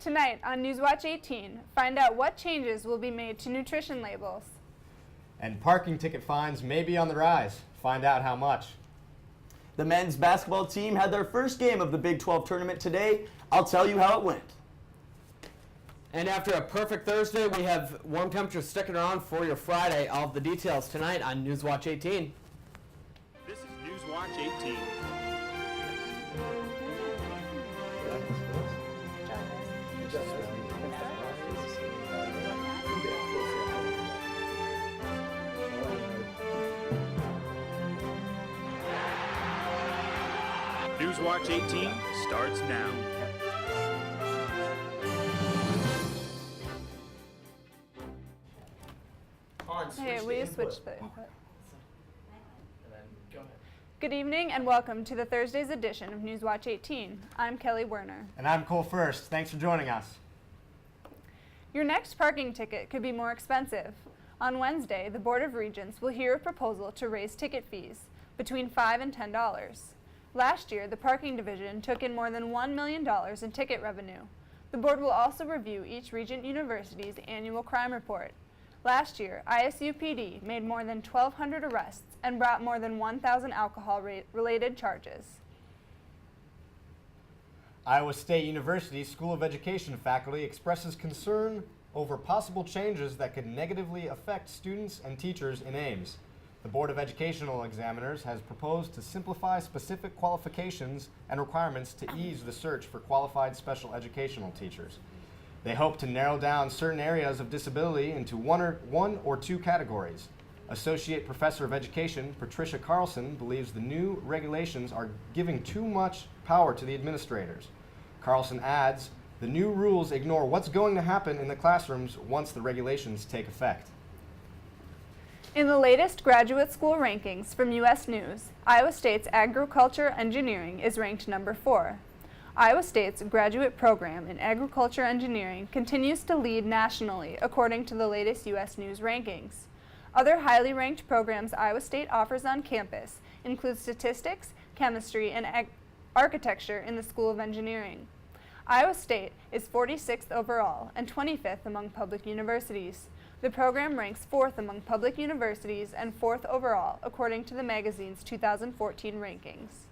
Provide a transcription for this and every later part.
Tonight on Newswatch 18, find out what changes will be made to nutrition labels. And parking ticket fines may be on the rise. Find out how much. The men's basketball team had their first game of the Big 12 tournament today. I'll tell you how it went. And after a perfect Thursday, we have warm temperatures sticking around for your Friday. All of the details tonight on Newswatch 18. This is Newswatch 18. Newswatch 18 starts now. Hey, will you switch the input? Good evening and welcome to the Thursday's edition of Newswatch 18. I'm Kelley Werner. And I'm Cole First. Thanks for joining us. Your next parking ticket could be more expensive. On Wednesday, the Board of Regents will hear a proposal to raise ticket fees between $5 and $10. Last year, the Parking Division took in more than $1 million in ticket revenue. The board will also review each Regent University's annual crime report. Last year, ISUPD made more than 1,200 arrests and brought more than 1,000 alcohol-related charges. Iowa State University School of Education faculty expresses concern over possible changes that could negatively affect students and teachers in Ames. The Board of Educational Examiners has proposed to simplify specific qualifications and requirements to ease the search for qualified special educational teachers. They hope to narrow down certain areas of disability into one or two categories. Associate Professor of Education Patricia Carlson believes the new regulations are giving too much power to the administrators. Carlson adds, the new rules ignore what's going to happen in the classrooms once the regulations take effect. In the latest graduate school rankings from U.S. News, Iowa State's agriculture engineering is ranked number 4. Iowa State's graduate program in agriculture engineering continues to lead nationally according to the latest U.S. News rankings. Other highly ranked programs Iowa State offers on campus include statistics, chemistry, and architecture in the School of Engineering. Iowa State is 46th overall and 25th among public universities. The program ranks 4th among public universities and 4th overall, according to the magazine's 2014 rankings.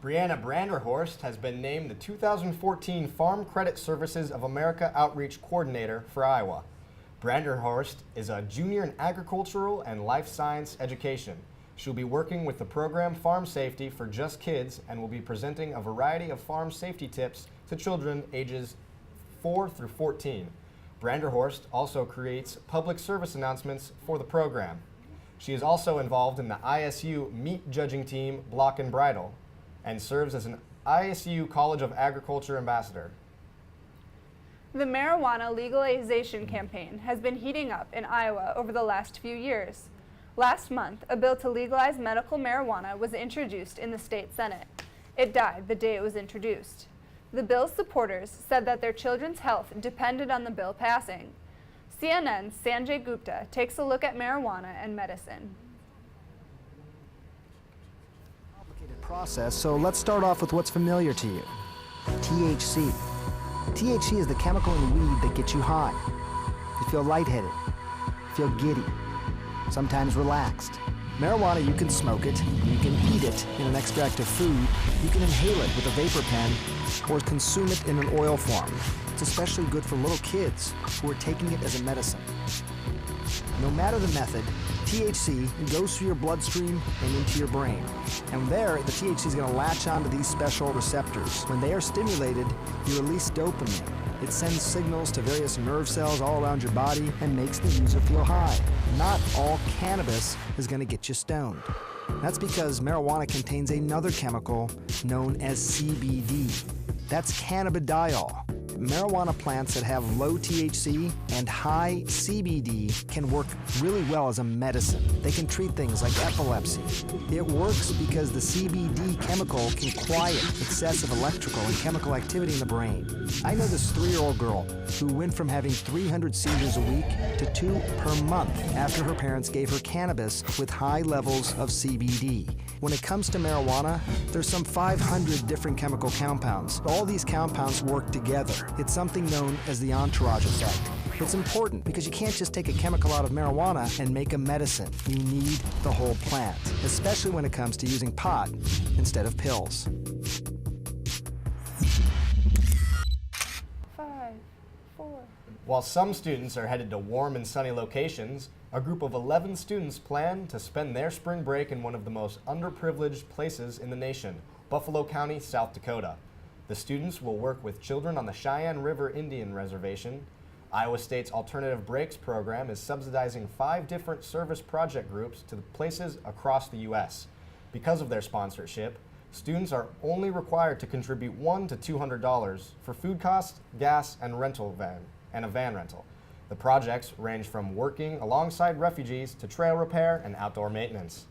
Brianna Branderhorst has been named the 2014 Farm Credit Services of America Outreach Coordinator for Iowa. Branderhorst is a junior in agricultural and life science education. She'll be working with the program Farm Safety for Just Kids and will be presenting a variety of farm safety tips to children ages 4 through 14. Branderhorst also creates public service announcements for the program. She is also involved in the ISU meat judging team Block and Bridle and serves as an ISU College of Agriculture ambassador. The marijuana legalization campaign has been heating up in Iowa over the last few years. Last month, a bill to legalize medical marijuana was introduced in the state Senate. It died the day it was introduced. The bill's supporters said that their children's health depended on the bill passing. CNN's Sanjay Gupta takes a look at marijuana and medicine. Complicated process, so let's start off with what's familiar to you. THC. THC is the chemical in weed that gets you high. You feel lightheaded, feel giddy, sometimes relaxed. Marijuana, you can smoke it, you can eat it in an extract of food, you can inhale it with a vapor pen, or consume it in an oil form. It's especially good for little kids who are taking it as a medicine. No matter the method, THC goes through your bloodstream and into your brain. And there, the THC is going to latch onto these special receptors. When they are stimulated, you release dopamine. It sends signals to various nerve cells all around your body and makes the user feel high. Not all cannabis is going to get you stoned. That's because marijuana contains another chemical known as CBD. That's cannabidiol. Marijuana plants that have low THC and high CBD can work really well as a medicine. They can treat things like epilepsy. It works because the CBD chemical can quiet excessive electrical and chemical activity in the brain. I know this 3-year-old girl who went from having 300 seizures a week to 2 per month after her parents gave her cannabis with high levels of CBD. When it comes to marijuana, there's some 500 different chemical compounds. All these compounds work together. It's something known as the entourage effect. It's important because you can't just take a chemical out of marijuana and make a medicine. You need the whole plant, especially when it comes to using pot instead of pills. 5, 4. While some students are headed to warm and sunny locations, a group of 11 students plan to spend their spring break in one of the most underprivileged places in the nation, Buffalo County, South Dakota. The students will work with children on the Cheyenne River Indian Reservation. Iowa State's Alternative Breaks program is subsidizing 5 different service project groups to places across the U.S. Because of their sponsorship, students are only required to contribute $100 to $200 for food costs, gas, and a van rental. The projects range from working alongside refugees to trail repair and outdoor maintenance.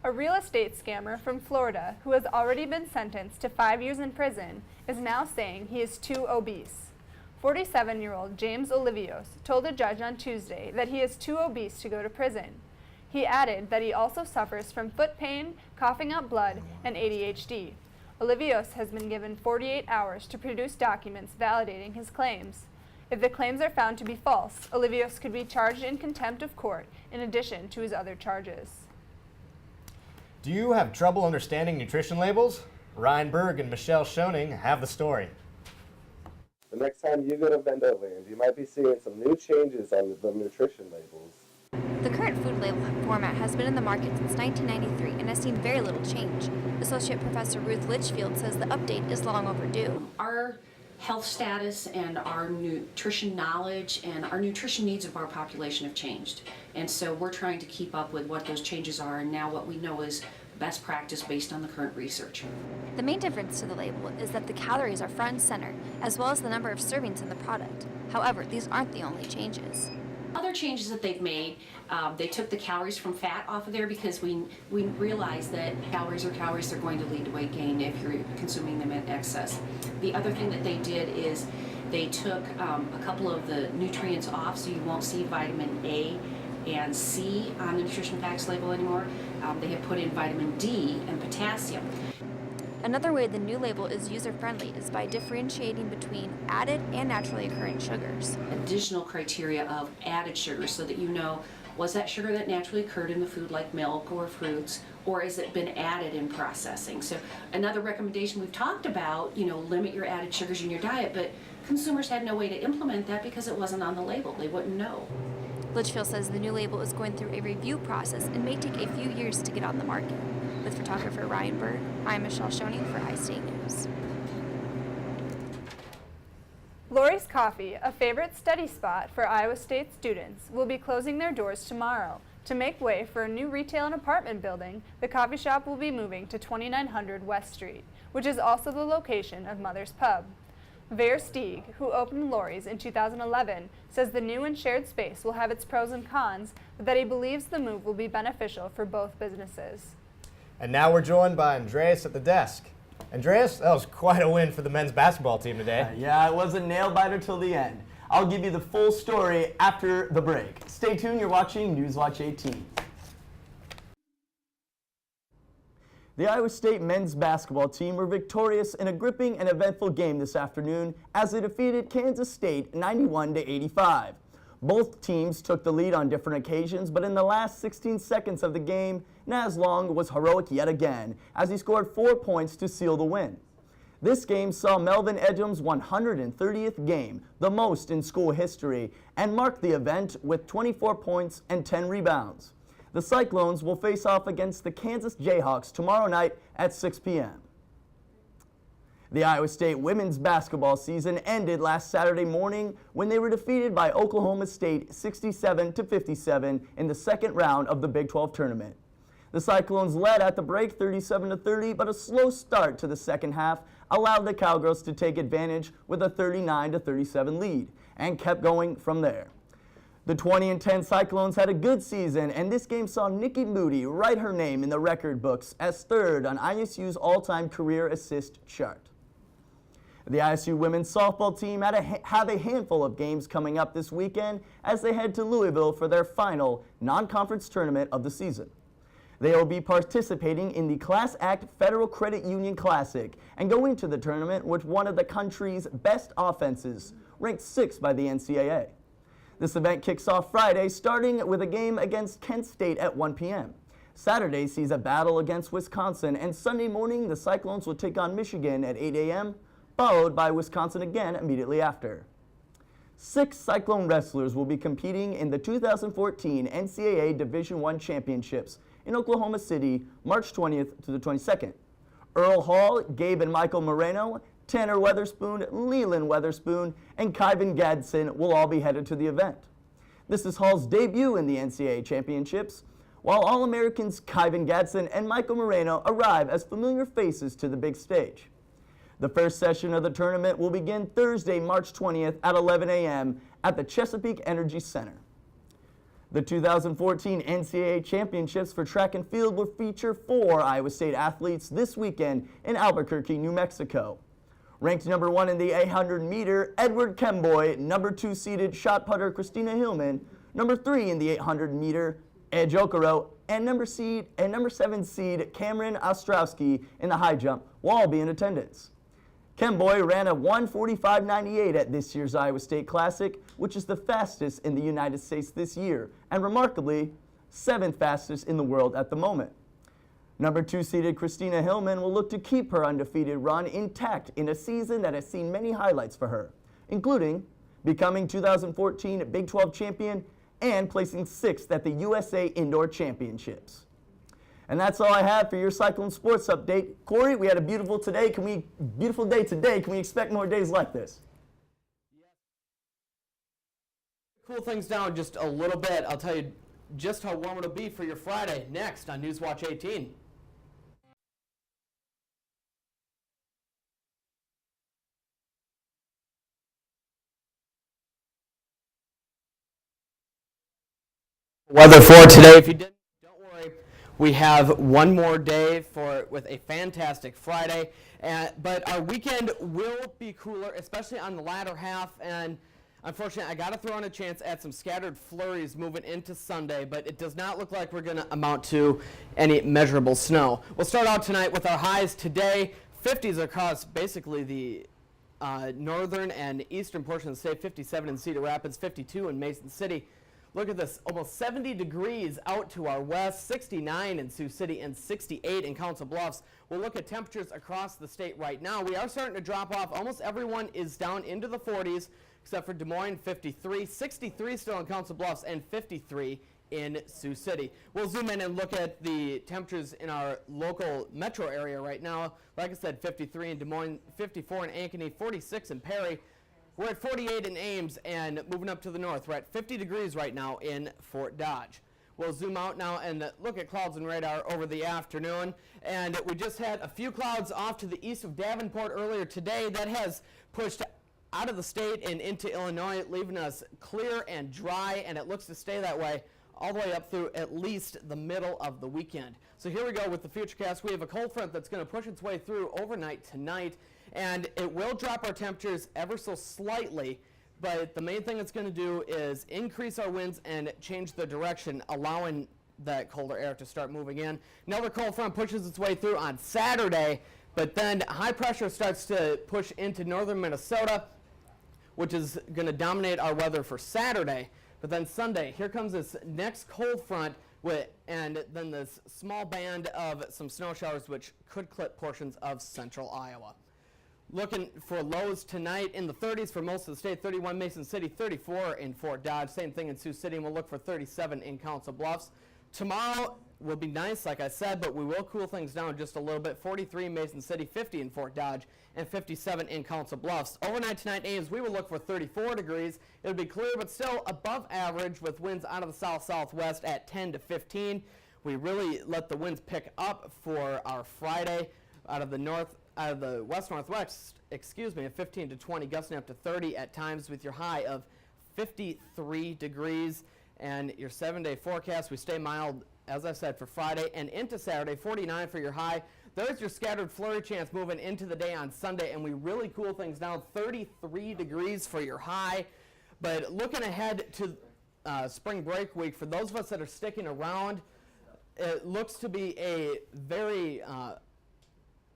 A real estate scammer from Florida who has already been sentenced to 5 years in prison is now saying he is too obese. 47-year-old James Olivios told a judge on Tuesday that he is too obese to go to prison. He added that he also suffers from foot pain, coughing up blood, and ADHD. Olivios has been given 48 hours to produce documents validating his claims. If the claims are found to be false, Olivios could be charged in contempt of court in addition to his other charges. Do you have trouble understanding nutrition labels? Ryan Berg and Michelle Schoening have the story. The next time you go to Vendoland, you might be seeing some new changes on the nutrition labels. The current food label format has been in the market since 1993 and has seen very little change. Associate Professor Ruth Litchfield says the update is long overdue. Our health status and our nutrition knowledge and our nutrition needs of our population have changed. And so we're trying to keep up with what those changes are, and now what we know is best practice based on the current research. The main difference to the label is that the calories are front and center, as well as the number of servings in the product. However, these aren't the only changes. Other changes that they've made, they took the calories from fat off of there because we realize that calories are calories. They're going to lead to weight gain if you're consuming them in excess. The other thing that they did is they took a couple of the nutrients off, so you won't see vitamin A and C on the nutrition facts label anymore. They have put in vitamin D and potassium. Another way the new label is user-friendly is by differentiating between added and naturally occurring sugars. Additional criteria of added sugar so that you know, was that sugar that naturally occurred in the food like milk or fruits, or has it been added in processing? So another recommendation we've talked about, limit your added sugars in your diet, but consumers had no way to implement that because it wasn't on the label. They wouldn't know. Litchfield says the new label is going through a review process and may take a few years to get on the market. With photographer Ryan Berg, I'm Michelle Schoening for iState News. Lori's Coffee, a favorite study spot for Iowa State students, will be closing their doors tomorrow. To make way for a new retail and apartment building, the coffee shop will be moving to 2900 West Street, which is also the location of Mother's Pub. Ver Stieg, who opened Lori's in 2011, says the new and shared space will have its pros and cons, but that he believes the move will be beneficial for both businesses. And now we're joined by Andreas at the desk. Andreas, that was quite a win for the men's basketball team today. Yeah, it was a nail-biter till the end. I'll give you the full story after the break. Stay tuned, you're watching Newswatch 18. The Iowa State men's basketball team were victorious in a gripping and eventful game this afternoon as they defeated Kansas State 91-85. Both teams took the lead on different occasions, but in the last 16 seconds of the game, Naz Long was heroic yet again as he scored 4 points to seal the win. This game saw Melvin Edgham's 130th game, the most in school history, and marked the event with 24 points and 10 rebounds. The Cyclones will face off against the Kansas Jayhawks tomorrow night at 6 p.m. The Iowa State women's basketball season ended last Saturday morning when they were defeated by Oklahoma State 67-57 in the second round of the Big 12 tournament. The Cyclones led at the break 37-30, but a slow start to the second half allowed the Cowgirls to take advantage with a 39-37 lead and kept going from there. The 20-10 Cyclones had a good season, and this game saw Nikki Moody write her name in the record books as third on ISU's all-time career assist chart. The ISU women's softball team have a handful of games coming up this weekend as they head to Louisville for their final non-conference tournament of the season. They will be participating in the Class Act Federal Credit Union Classic and go into the tournament with one of the country's best offenses, ranked 6th by the NCAA. This event kicks off Friday, starting with a game against Kent State at 1 p.m. Saturday sees a battle against Wisconsin, and Sunday morning the Cyclones will take on Michigan at 8 a.m., followed by Wisconsin again immediately after. 6 Cyclone wrestlers will be competing in the 2014 NCAA Division I Championships in Oklahoma City, March 20th to the 22nd. Earl Hall, Gabe and Michael Moreno, Tanner Weatherspoon, Leland Weatherspoon, and Kyvan Gadsden will all be headed to the event. This is Hall's debut in the NCAA Championships, while All-Americans Kyvan Gadsden and Michael Moreno arrive as familiar faces to the big stage. The first session of the tournament will begin Thursday, March 20th at 11 a.m. at the Chesapeake Energy Center. The 2014 NCAA Championships for track and field will feature 4 Iowa State athletes this weekend in Albuquerque, New Mexico. Ranked number 1 in the 800-meter, Edward Kemboy, number 2 seeded shot putter Christina Hillman, number 3 in the 800-meter, Edge Okoro, and number 7 seed Cameron Ostrowski in the high jump will all be in attendance. Kemboy ran a 1:45.98 at this year's Iowa State Classic, which is the fastest in the United States this year, and remarkably, 7th fastest in the world at the moment. Number 2 seeded Christina Hillman will look to keep her undefeated run intact in a season that has seen many highlights for her, including becoming 2014 Big 12 champion and placing 6th at the USA Indoor Championships. And that's all I have for your Cyclone Sports Update. Corey, we had a beautiful day today. Can we expect more days like this? Cool things down just a little bit. I'll tell you just how warm it'll be for your Friday next on Newswatch 18. Weather for today, if you didn't, don't worry. We have one more day with a fantastic Friday, but our weekend will be cooler, especially on the latter half, and unfortunately I got to throw in a chance at some scattered flurries moving into Sunday, but it does not look like we're going to amount to any measurable snow. We'll start out tonight with our highs today, 50s across basically the northern and eastern portion of the state, 57 in Cedar Rapids, 52 in Mason City. Look at this, almost 70 degrees out to our west, 69 in Sioux City and 68 in Council Bluffs. We'll look at temperatures across the state right now. We are starting to drop off. Almost everyone is down into the 40s, except for Des Moines, 53, 63 still in Council Bluffs, and 53 in Sioux City. We'll zoom in and look at the temperatures in our local metro area right now. Like I said, 53 in Des Moines, 54 in Ankeny, 46 in Perry. We're at 48 in Ames, and moving up to the north, we're at 50 degrees right now in Fort Dodge. We'll zoom out now and look at clouds and radar over the afternoon. And we just had a few clouds off to the east of Davenport earlier today. That has pushed out of the state and into Illinois, leaving us clear and dry, and it looks to stay that way all the way up through at least the middle of the weekend. So here we go with the Futurecast. We have a cold front that's going to push its way through overnight tonight, and it will drop our temperatures ever so slightly, but the main thing it's going to do is increase our winds and change the direction, allowing that colder air to start moving in. Another cold front pushes its way through on Saturday, but then high pressure starts to push into northern Minnesota, which is going to dominate our weather for Saturday. But then Sunday, here comes this next cold front, and then this small band of some snow showers, which could clip portions of central Iowa. Looking for lows tonight in the 30s for most of the state, 31 Mason City, 34 in Fort Dodge, same thing in Sioux City, and we'll look for 37 in Council Bluffs. Tomorrow will be nice, like I said, but we will cool things down just a little bit. 43 in Mason City, 50 in Fort Dodge, and 57 in Council Bluffs. Overnight tonight, Ames, we will look for 34 degrees. It'll be clear, but still above average with winds out of the south-southwest at 10 to 15. We really let the winds pick up for our Friday out of the west-northwest, at 15 to 20, gusting up to 30 at times with your high of 53 degrees. And your 7-day forecast, we stay mild, as I said, for Friday and into Saturday, 49 for your high. There's your scattered flurry chance moving into the day on Sunday, and we really cool things down, 33 degrees for your high. But looking ahead to spring break week, for those of us that are sticking around, it looks to be a very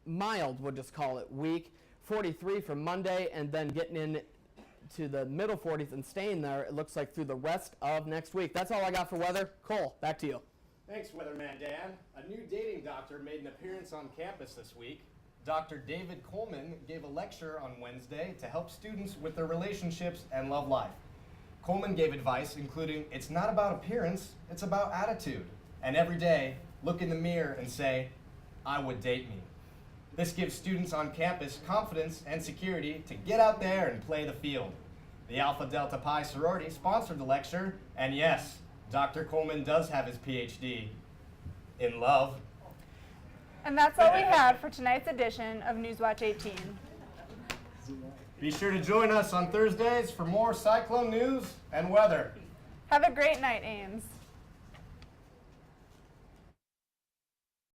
mild, we'll just call it, week. 43 for Monday, and then getting in to the middle 40s and staying there, it looks like, through the rest of next week. That's all I got for weather. Cole, back to you. Thanks, Weatherman Dan. A new dating doctor made an appearance on campus this week. Dr. David Coleman gave a lecture on Wednesday to help students with their relationships and love life. Coleman gave advice including, it's not about appearance, it's about attitude. And every day, look in the mirror and say, I would date me. This gives students on campus confidence and security to get out there and play the field. The Alpha Delta Pi sorority sponsored the lecture, and yes, Dr. Coleman does have his PhD in love. And that's all we have for tonight's edition of Newswatch 18. Be sure to join us on Thursdays for more Cyclone news and weather. Have a great night, Ames.